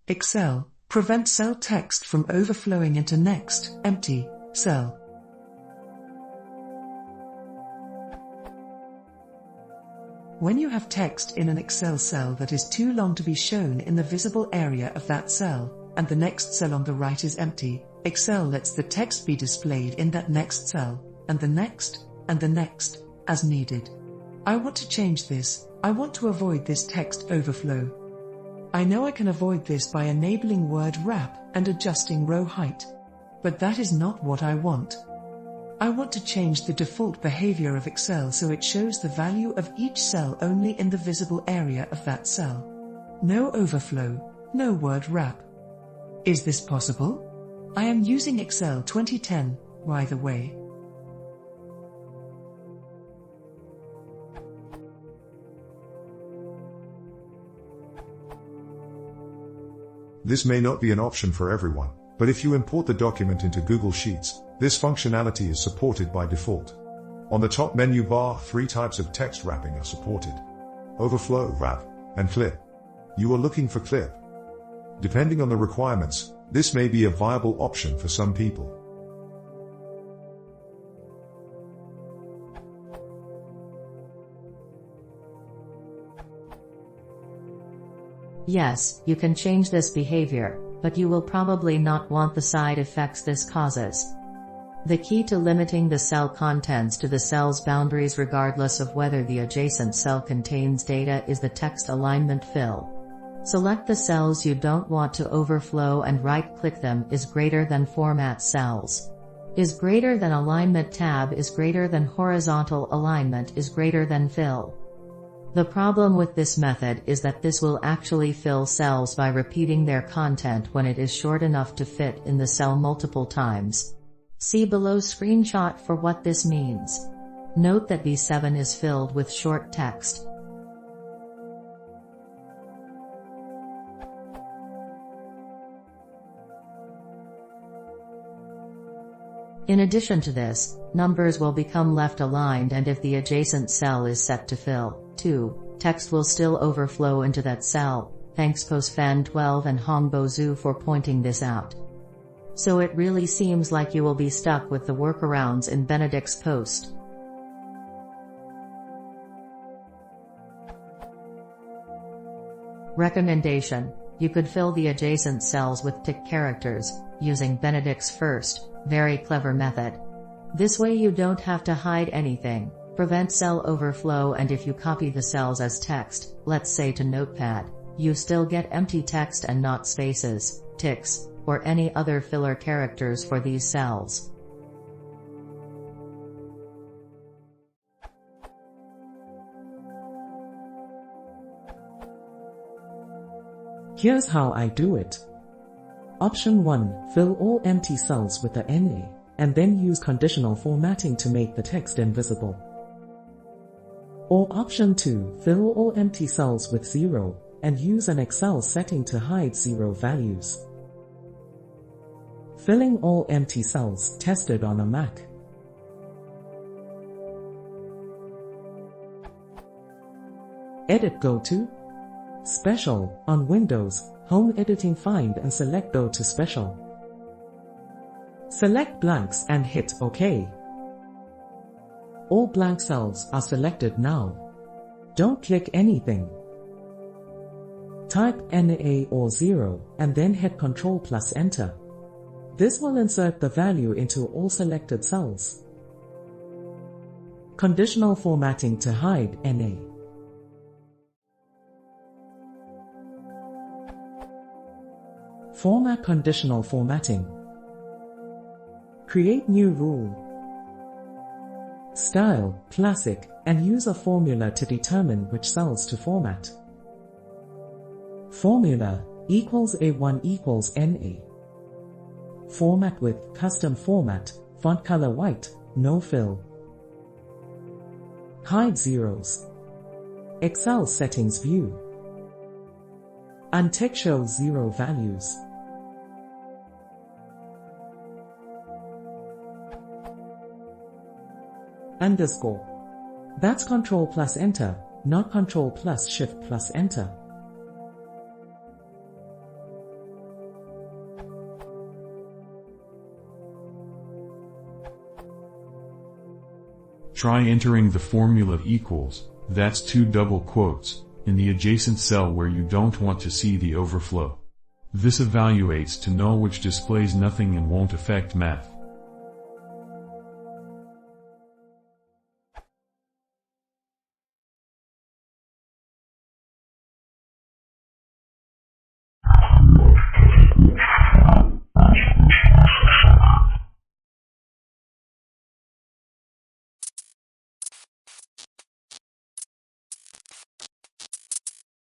Excel, prevent cell text from overflowing into next, empty, cell. When you have text in an Excel cell that is too long to be shown in the visible area of that cell, and the next cell on the right is empty, Excel lets the text be displayed in that next cell, and the next, as needed. I want to change this. I want to avoid this text overflow. I know I can avoid this by enabling word wrap and adjusting row height. But that is not what I want. I want to change the default behavior of Excel so it shows the value of each cell only in the visible area of that cell. No overflow, no word wrap. Is this possible? I am using Excel 2010, by the way. This may not be an option for everyone, but if you import the document into Google Sheets, this functionality is supported by default. On the top menu bar, 3 types of text wrapping are supported: overflow, wrap, and clip. You are looking for clip. Depending on the requirements, this may be a viable option for some people. Yes, you can change this behavior, but you will probably not want the side effects this causes. The key to limiting the cell contents to the cell's boundaries regardless of whether the adjacent cell contains data is the text alignment fill. Select the cells you don't want to overflow and right-click them is greater than format cells. Is greater than alignment tab is greater than horizontal alignment is greater than fill. The problem with this method is that this will actually fill cells by repeating their content when it is short enough to fit in the cell multiple times. See below screenshot for what this means. Note that B7 is filled with short text. In addition to this, numbers will become left aligned, and if the adjacent cell is set to fill 2, text will still overflow into that cell. Thanks PostFan12 and Hongbo for pointing this out. So it really seems like you will be stuck with the workarounds in Benedict's post. Recommendation: you could fill the adjacent cells with tick characters, using Benedict's first, very clever method. This way you don't have to hide anything, prevent cell overflow, and if you copy the cells as text, let's say to Notepad, you still get empty text and not spaces, ticks, or any other filler characters for these cells. Here's how I do it. Option 1. Fill all empty cells with the NA, and then use conditional formatting to make the text invisible. Or Option 2. Fill all empty cells with 0, and use an Excel setting to hide 0 values. Filling all empty cells, tested on a Mac. Edit, go to Special, on Windows, Home Editing, find and select Go to Special. Select blanks and hit OK. All blank cells are selected now. Don't click anything. Type NA or 0, and then hit Ctrl plus Enter. This will insert the value into all selected cells. Conditional formatting to hide NA. Format conditional formatting. Create new rule. Style, classic, and use a formula to determine which cells to format. Formula equals A1 equals NA. Format with custom format, font color white, no fill. Hide zeros. Excel settings view. Untick shows 0 values. Underscore. That's Ctrl plus Enter, not Ctrl plus Shift plus Enter. Try entering the formula equals, that's 2 double quotes, in the adjacent cell where you don't want to see the overflow. This evaluates to null, which displays nothing and won't affect math.